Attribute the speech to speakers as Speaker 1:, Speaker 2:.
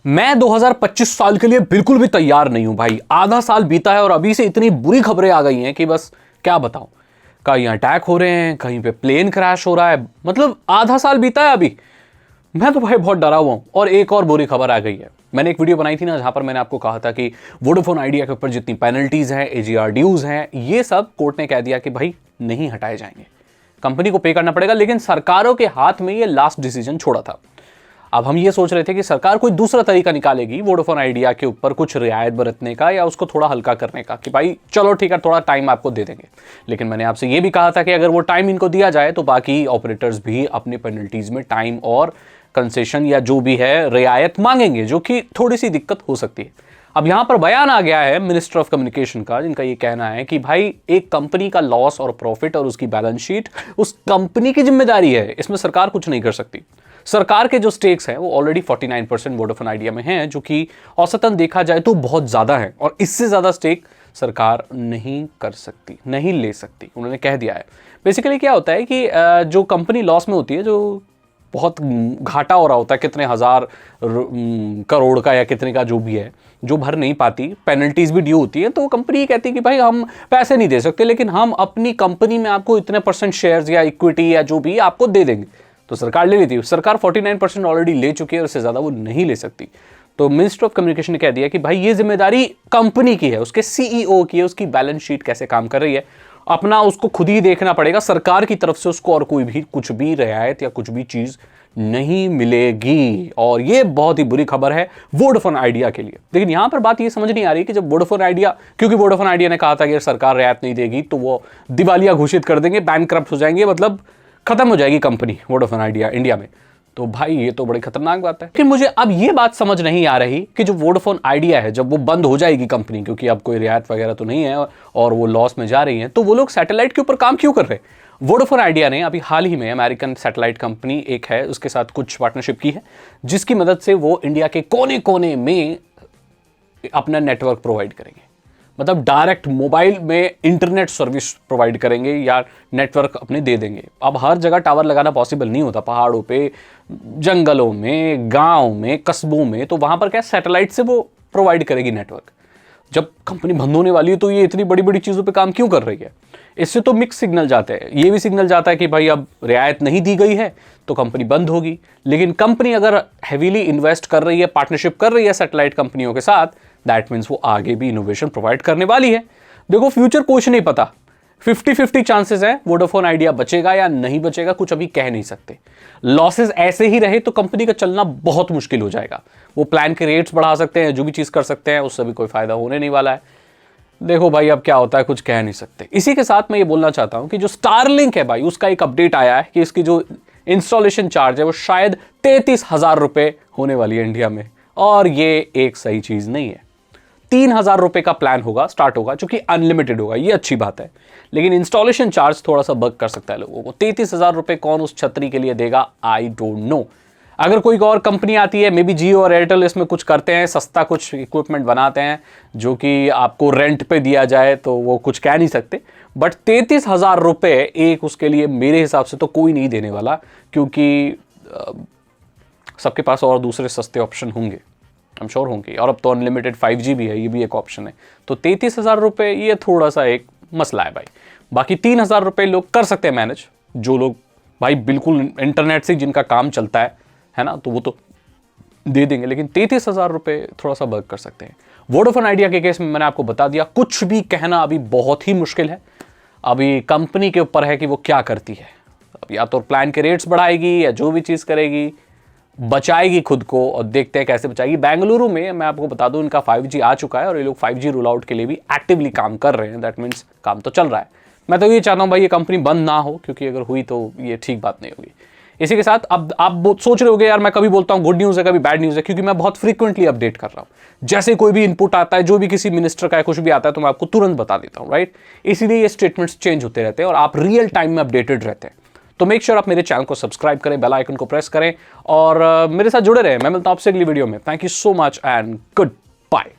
Speaker 1: मैं 2025 साल के लिए बिल्कुल भी तैयार नहीं हूं भाई। आधा साल बीता है और अभी से इतनी बुरी खबरें आ गई हैं कि बस क्या बताऊं। कहीं अटैक हो रहे हैं, कहीं पे प्लेन क्रैश हो रहा है, मतलब आधा साल बीता है अभी। मैं तो भाई बहुत डरा हुआ हूं। और एक और बुरी खबर आ गई है। मैंने एक वीडियो बनाई थी ना, जहां पर मैंने आपको कहा था कि वोडाफोन आइडिया के ऊपर जितनी पेनल्टीज हैं, एजीआर ड्यूज हैं, ये सब कोर्ट ने कह दिया कि भाई नहीं हटाए जाएंगे, कंपनी को पे करना पड़ेगा। लेकिन सरकारों के हाथ में ये लास्ट डिसीजन छोड़ा था। अब हम ये सोच रहे थे कि सरकार कोई दूसरा तरीका निकालेगी वोडाफोन आइडिया के ऊपर कुछ रियायत बरतने का या उसको थोड़ा हल्का करने का, कि भाई चलो ठीक है, थोड़ा टाइम आपको दे देंगे। लेकिन मैंने आपसे ये भी कहा था कि अगर वो टाइम इनको दिया जाए तो बाकी ऑपरेटर्स भी अपने पेनल्टीज में टाइम और कंसेशन या जो भी है रियायत मांगेंगे, जो कि थोड़ी सी दिक्कत हो सकती है। अब यहां पर बयान आ गया है मिनिस्टर ऑफ कम्युनिकेशन का, जिनका ये कहना है कि भाई एक कंपनी का लॉस और प्रॉफिट और उसकी बैलेंस शीट उस कंपनी की जिम्मेदारी है, इसमें सरकार कुछ नहीं कर सकती। सरकार के जो स्टेक्स हैं वो ऑलरेडी 49% वोडाफोन आइडिया में हैं, जो कि औसतन देखा जाए तो बहुत ज्यादा है, और इससे ज्यादा स्टेक सरकार नहीं कर सकती, नहीं ले सकती, उन्होंने कह दिया है। बेसिकली क्या होता है कि जो कंपनी लॉस में होती है, जो बहुत घाटा हो रहा होता है, कितने हजार करोड़ का या कितने का जो भी है, जो भर नहीं पाती, पेनल्टीज भी ड्यू होती है, तो कंपनी कहती है कि भाई हम पैसे नहीं दे सकते, लेकिन हम अपनी कंपनी में आपको इतने परसेंट शेयर्स या इक्विटी या जो भी आपको दे देंगे। तो सरकार ले लेती है। सरकार 49% ऑलरेडी ले चुकी है और इससे ज्यादा वो नहीं ले सकती। तो मिनिस्टर ऑफ कम्युनिकेशन ने कह दिया कि भाई ये जिम्मेदारी कंपनी की है, उसके सीईओ की है, उसकी बैलेंस शीट कैसे काम कर रही है अपना उसको खुद ही देखना पड़ेगा। सरकार की तरफ से उसको और कोई भी कुछ भी रियायत या कुछ भी चीज नहीं मिलेगी। और ये बहुत ही बुरी खबर है वोडाफोन आइडिया के लिए। लेकिन यहां पर बात ये समझ नहीं आ रही कि जब वोडाफोन आइडिया, क्योंकि वोडाफोन आइडिया ने कहा था कि सरकार रियायत नहीं देगी तो वो दिवालिया घोषित कर देंगे, बैंकक्रप्ट हो जाएंगे, मतलब खत्म हो जाएगी कंपनी वोडाफोन आइडिया इंडिया में। तो भाई ये तो बड़ी खतरनाक बात है। लेकिन मुझे अब ये बात समझ नहीं आ रही कि जो वोडाफोन आइडिया है, जब वो बंद हो जाएगी कंपनी, क्योंकि अब कोई रियायत वगैरह तो नहीं है और वो लॉस में जा रही है, तो वो लोग सैटेलाइट के ऊपर काम क्यों कर रहे हैं। वोडाफोन आइडिया ने अभी हाल ही में अमेरिकन सैटेलाइट कंपनी एक है, उसके साथ कुछ पार्टनरशिप की है, जिसकी मदद से वो इंडिया के कोने कोने में अपना नेटवर्क प्रोवाइड करेंगे। मतलब डायरेक्ट मोबाइल में इंटरनेट सर्विस प्रोवाइड करेंगे या नेटवर्क अपने दे देंगे। अब हर जगह टावर लगाना पॉसिबल नहीं होता, पहाड़ों पे, जंगलों में, गांव में, कस्बों में, तो वहां पर क्या सैटेलाइट से वो प्रोवाइड करेगी नेटवर्क। जब कंपनी बंद होने वाली है तो ये इतनी बड़ी बड़ी चीजों पे काम क्यों कर रही है। इससे तो मिक्स सिग्नल जाते हैं। ये भी सिग्नल जाता है कि भाई अब रियायत नहीं दी गई है तो कंपनी बंद होगी। लेकिन कंपनी अगर हैवीली इन्वेस्ट कर रही है, पार्टनरशिप कर रही है सैटेलाइट कंपनियों के साथ, दैट मीन्स वो आगे भी इनोवेशन प्रोवाइड करने वाली है। देखो फ्यूचर कुछ नहीं पता, 50-50 चांसेस है वोडाफोन आइडिया बचेगा या नहीं बचेगा, कुछ अभी कह नहीं सकते। लॉसेस ऐसे ही रहे तो कंपनी का चलना बहुत मुश्किल हो जाएगा। वो प्लान के रेट्स बढ़ा सकते हैं, जो भी चीज कर सकते हैं, उससे भी कोई फायदा होने नहीं वाला है। देखो भाई अब क्या होता है कुछ कह नहीं सकते। इसी के साथ मैं ये बोलना चाहता हूं कि जो स्टारलिंक है भाई, उसका एक अपडेट आया है कि इसकी जो इंस्टॉलेशन चार्ज है वो शायद 33,000 रुपए होने वाली है इंडिया में, और ये एक सही चीज नहीं है। 3,000 रुपए का प्लान होगा, स्टार्ट होगा, जो कि अनलिमिटेड होगा, ये अच्छी बात है। लेकिन इंस्टॉलेशन चार्ज थोड़ा सा बग कर सकता है लोगों को। 33,000 रुपए कौन उस छतरी के लिए देगा, आई डोंट नो। अगर कोई और कंपनी आती है, मे बी जियो और एयरटेल इसमें कुछ करते हैं, सस्ता कुछ इक्विपमेंट बनाते हैं जो कि आपको रेंट पे दिया जाए, तो वो कुछ कह नहीं सकते। बट 33,000 रुपए एक उसके लिए मेरे हिसाब से तो कोई नहीं देने वाला, क्योंकि सबके पास और दूसरे सस्ते ऑप्शन होंगे, आई एम श्योर होंगे। और अब तो अनलिमिटेड 5G भी है, ये भी एक ऑप्शन है। तो 33,000 रुपए ये थोड़ा सा एक मसला है भाई। बाकी 3,000 रुपए लोग कर सकते हैं मैनेज, जो लोग भाई बिल्कुल इंटरनेट से जिनका काम चलता है ना, तो वो तो दे देंगे। लेकिन 33,000 रुपए थोड़ा सा वर्क कर सकते हैं। वोडाफोन आइडिया के केस में मैंने आपको बता दिया, कुछ भी कहना अभी बहुत ही मुश्किल है। अभी कंपनी के ऊपर है कि वो क्या करती है। अब या तो प्लान के रेट्स बढ़ाएगी या जो भी चीज करेगी, बचाएगी खुद को, और देखते हैं कैसे बचाएगी। बेंगलुरु में मैं आपको बता दूं इनका 5G आ चुका है और ये लोग 5G रोल आउट के लिए भी एक्टिवली काम कर रहे हैं। दैट मीन्स काम तो चल रहा है। मैं तो ये चाहता हूं भाई ये कंपनी बंद ना हो, क्योंकि अगर हुई तो ये ठीक बात नहीं होगी। इसी के साथ अब आप सोच रहे होगे यार मैं कभी बोलता हूं गुड न्यूज है, कभी बैड न्यूज है, क्योंकि मैं बहुत फ्रीक्वेंटली अपडेट कर रहा हूं। जैसे कोई भी इनपुट आता है, जो भी किसी मिनिस्टर का है, कुछ भी आता है, तो मैं आपको तुरंत बता देता हूं, राइट। इसीलिए ये स्टेटमेंट्स चेंज होते रहते हैं और आप रियल टाइम में अपडेटेड रहते हैं। तो मेक श्योर आप मेरे चैनल को सब्सक्राइब करें, बेल आइकन को प्रेस करें और मेरे साथ जुड़े रहें। मैं मिलता हूं आपसे अगली वीडियो में। Thank you so much and good bye.